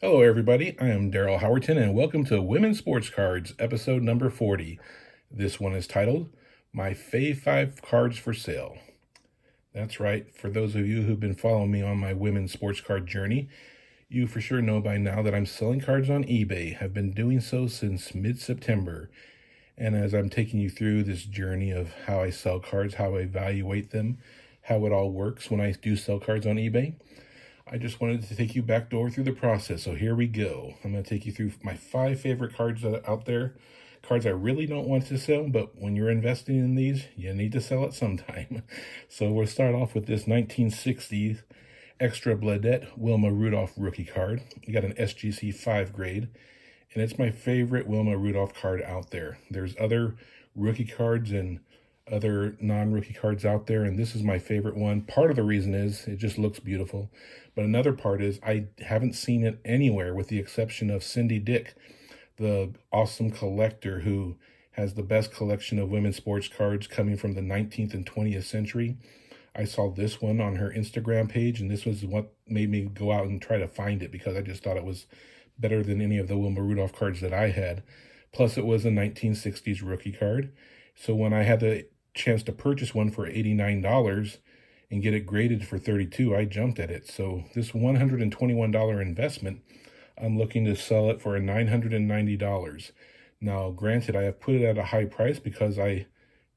Hello, everybody. I am Darryl Howerton, and welcome to Women's Sports Cards, episode number 40. This one is titled, My Fave 5 Cards for Sale. That's right. For those of you who've been following me on my women's sports card journey, you for sure know by now that I'm selling cards on eBay. I've been doing so since mid-September. And as I'm taking you through this journey of how I sell cards, how I evaluate them, how it all works when I do sell cards on eBay, I just wanted to take you backdoor through the process. So here we go. I'm going to take you through my 5 favorite cards that are out there. Cards I really don't want to sell, but when you're investing in these, you need to sell it sometime. So we'll start off with this 1960s Extra Bledette Wilma Rudolph rookie card. You got an SGC 5 grade, and it's my favorite Wilma Rudolph card out there. There's other rookie cards and other non-rookie cards out there, and this is my favorite one. Part of the reason is it just looks beautiful, but another part is I haven't seen it anywhere with the exception of Cindy Dick, the awesome collector who has the best collection of women's sports cards coming from the 19th and 20th century. I saw this one on her Instagram page, and this was what made me go out and try to find it because I just thought it was better than any of the Wilma Rudolph cards that I had. Plus, it was a 1960s rookie card. So when I had the chance to purchase one for $89 and get it graded for $32, I jumped at it. So this $121 investment, I'm looking to sell it for a $990. Now, granted, I have put it at a high price because I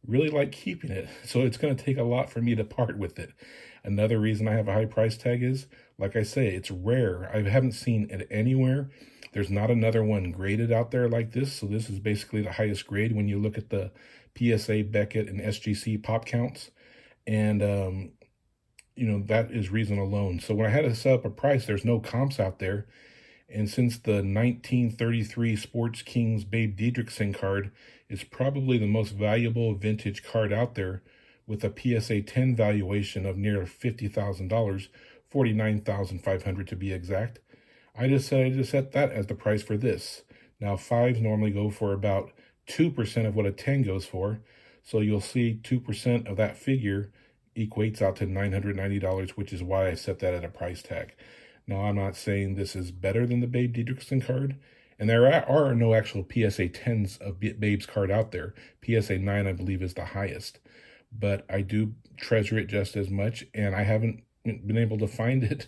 really like keeping it. So it's going to take a lot for me to part with it. Another reason I have a high price tag is, like I say, it's rare. I haven't seen it anywhere. There's not another one graded out there like this. So this is basically the highest grade when you look at the PSA, Beckett, and SGC pop counts. And, that is reason alone. So when I had to set up a price, there's no comps out there. And since the 1933 Sports Kings Babe Didrikson card is probably the most valuable vintage card out there with a PSA 10 valuation of near $50,000, $49,500 to be exact, I decided to set that as the price for this. Now, 5s normally go for about 2% of what a 10 goes for. So you'll see 2% of that figure equates out to $990, which is why I set that at a price tag. Now, I'm not saying this is better than the Babe Didrikson card, and there are no actual PSA 10s of Babe's card out there. PSA 9, I believe, is the highest. But I do treasure it just as much, and I haven't been able to find it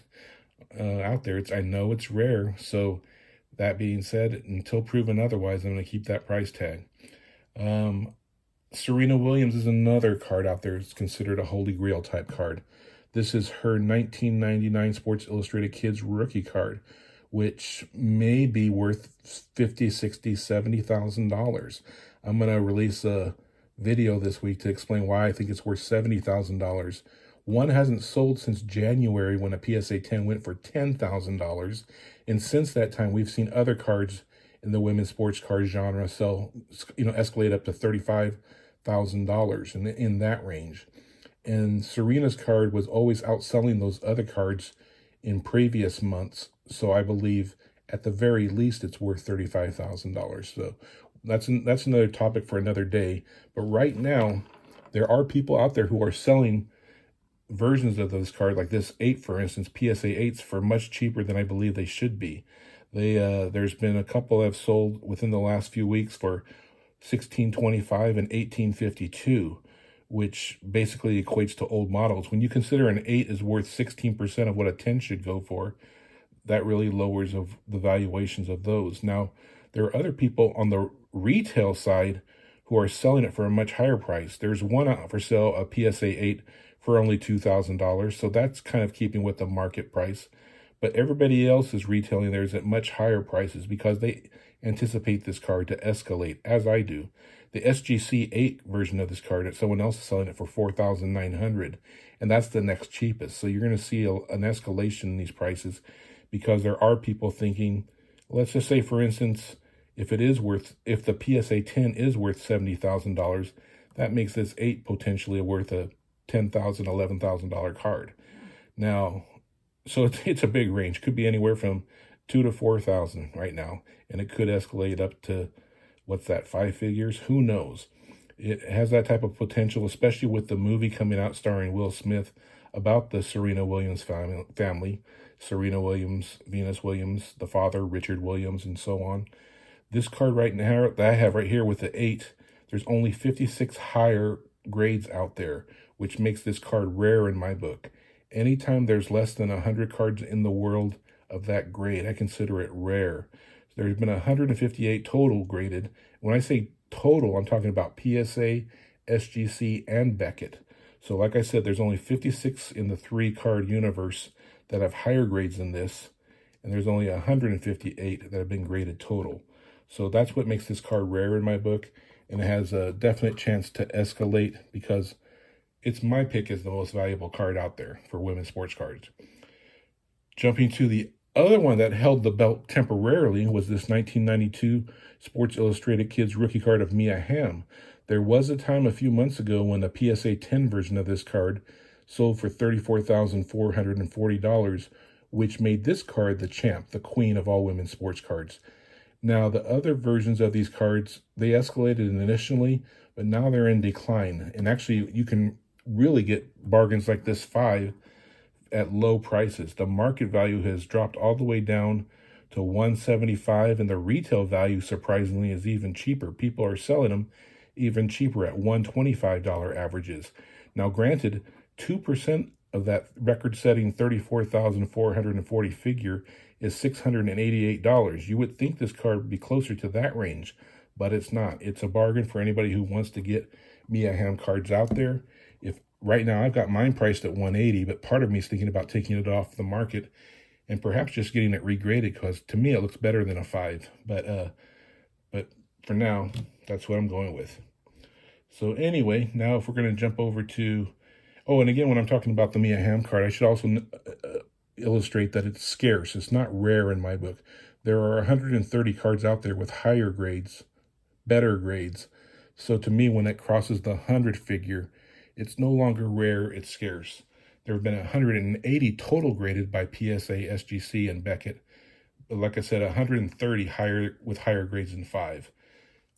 out there. I know it's rare, so that being said, until proven otherwise, I'm going to keep that price tag. Serena Williams is another card out there. It's considered a Holy Grail type card. This is her 1999 Sports Illustrated Kids rookie card, which may be worth $50,000, $60,000, $70,000. I'm going to release a video this week to explain why I think it's worth $70,000. One hasn't sold since January when a PSA 10 went for $10,000. And since that time, we've seen other cards in the women's sports card genre escalate up to $35,000 in that range. And Serena's card was always outselling those other cards in previous months. So I believe at the very least it's worth $35,000. So that's another topic for another day. But right now, there are people out there who are selling versions of those cards, like this 8, for instance, PSA 8s, for much cheaper than I believe they should be. There's been a couple that have sold within the last few weeks for $1,625 and $1,852, which basically equates to old models. When you consider an 8 is worth 16% of what a 10 should go for, that really lowers of the valuations of those. Now, there are other people on the retail side who are selling it for a much higher price. There's one out for sale, a PSA 8, for only $2,000. So that's kind of keeping with the market price. But everybody else is retailing theirs at much higher prices because they anticipate this card to escalate, as I do. The SGC 8 version of this card, someone else is selling it for $4,900, and that's the next cheapest. So you're going to see an escalation in these prices because there are people thinking, let's just say, for instance, if the PSA 10 is worth $70,000, that makes this 8 potentially worth a $10,000, $11,000 card. Now, so it's a big range. Could be anywhere from $2,000 to $4,000 right now, and it could escalate up to, what's that, 5 figures? Who knows? It has that type of potential, especially with the movie coming out starring Will Smith about the Serena Williams family. Serena Williams, Venus Williams, the father, Richard Williams, and so on. This card right now that I have right here with the 8, there's only 56 higher grades out there, which makes this card rare in my book. Anytime there's less than 100 cards in the world of that grade, I consider it rare. There's been 158 total graded. When I say total, I'm talking about PSA, SGC, and Beckett. So like I said, there's only 56 in the 3-card universe that have higher grades than this, and there's only 158 that have been graded total. So that's what makes this card rare in my book, and it has a definite chance to escalate because it's my pick as the most valuable card out there for women's sports cards. Jumping to the other one that held the belt temporarily was this 1992 Sports Illustrated Kids rookie card of Mia Hamm. There was a time a few months ago when the PSA 10 version of this card sold for $34,440, which made this card the champ, the queen of all women's sports cards. Now, the other versions of these cards, they escalated initially, but now they're in decline. And actually, you can really get bargains like this Fave at low prices. The market value has dropped all the way down to $175, and the retail value, surprisingly, is even cheaper. People are selling them even cheaper at $125 averages. Now, granted, 2% of that record-setting $34,440 figure is $688. You would think this card would be closer to that range, but it's not. It's a bargain for anybody who wants to get Mia Hamm cards out there. If right now I've got mine priced at $180, but part of me is thinking about taking it off the market and perhaps just getting it regraded, because to me it looks better than a 5. But for now, that's what I'm going with. So anyway, now if we're going to jump over to, oh, and again, when I'm talking about the Mia Hamm card, I should also illustrate that it's scarce. It's not rare in my book. There are 130 cards out there with higher grades, better grades. So to me, when it crosses the 100 figure, it's no longer rare, it's scarce. There have been 180 total graded by PSA, SGC, and Beckett. But like I said, 130 higher with higher grades than 5.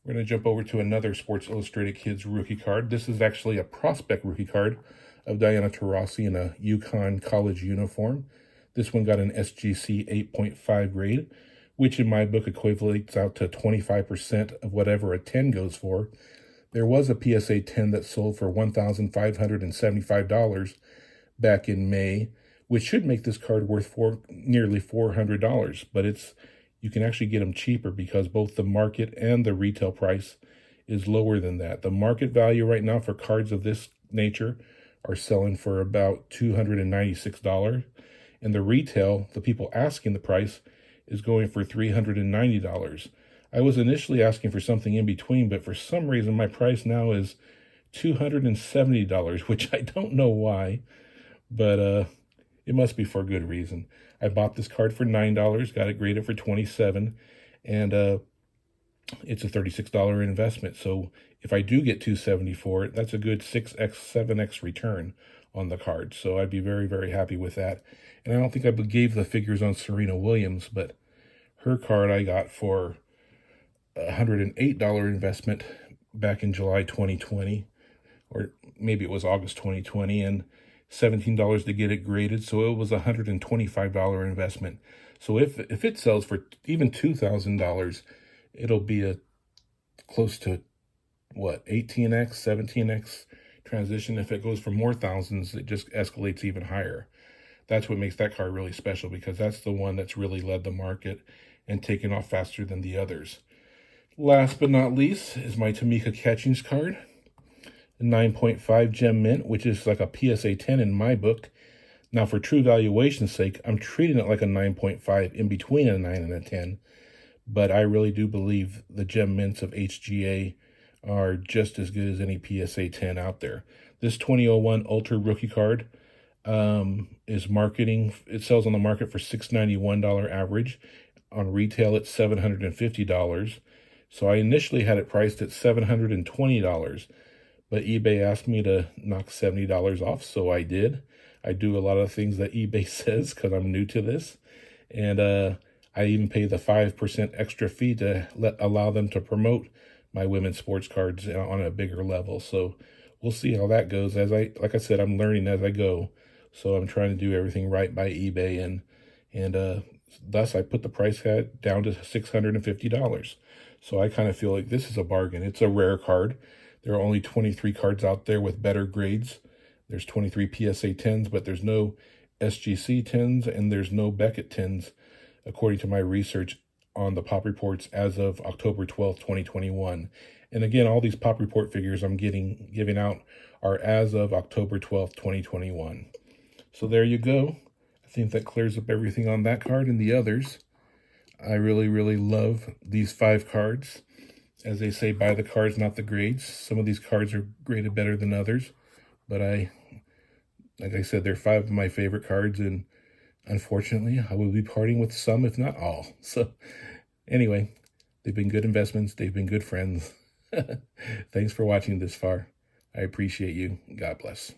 We're going to jump over to another Sports Illustrated Kids rookie card. This is actually a prospect rookie card of Diana Taurasi in a UConn college uniform. This one got an SGC 8.5 grade, which in my book equates out to 25% of whatever a 10 goes for. There was a PSA 10 that sold for $1,575 back in May, which should make this card worth nearly $400, but you can actually get them cheaper because both the market and the retail price is lower than that. The market value right now for cards of this nature are selling for about $296, and the retail, the people asking the price, is going for $390. I was initially asking for something in between, but for some reason my price now is $270, which I don't know why, but it must be for a good reason. I bought this card for $9, got it graded for $27, and it's a $36 investment. So if I do get $270 for it, that's a good 6x, 7x return on the card. So I'd be very, very happy with that. And I don't think I gave the figures on Serena Williams, but her card I got for a $108 investment back in July 2020, or maybe it was August 2020, and $17 to get it graded. So it was a $125 investment. So if it sells for even $2,000, it'll be a close to, what, 18x, 17x transition. If it goes for more thousands, it just escalates even higher. That's what makes that card really special, because that's the one that's really led the market and taken off faster than the others. Last but not least is my Tamika Catchings card, 9.5 gem mint, which is like a PSA 10 in my book. Now, for true valuation's sake, I'm treating it like a 9.5 in between a 9 and a 10, but I really do believe the gem mints of HGA are just as good as any PSA 10 out there. This 2001 Ultra rookie card is marketing. It sells on the market for $691 average. On retail, it's $750. So I initially had it priced at $720, but eBay asked me to knock $70 off, so I did. I do a lot of things that eBay says because I'm new to this, and I even pay the 5% extra fee to allow them to promote my women's sports cards on a bigger level. So we'll see how that goes. Like I said, I'm learning as I go, so I'm trying to do everything right by eBay, and And thus I put the price down to $650. So I kind of feel like this is a bargain. It's a rare card. There are only 23 cards out there with better grades. There's 23 PSA 10s, but there's no SGC 10s and there's no Beckett 10s, according to my research on the Pop Reports as of October 12th, 2021. And again, all these Pop Report figures I'm giving out are as of October 12th, 2021. So there you go. I think that clears up everything on that card and the others. I really, really love these 5 cards. As they say, buy the cards, not the grades. Some of these cards are graded better than others, but like I said, they're 5 of my favorite cards, and unfortunately, I will be parting with some, if not all. So anyway, they've been good investments. They've been good friends. Thanks for watching this far. I appreciate you. God bless.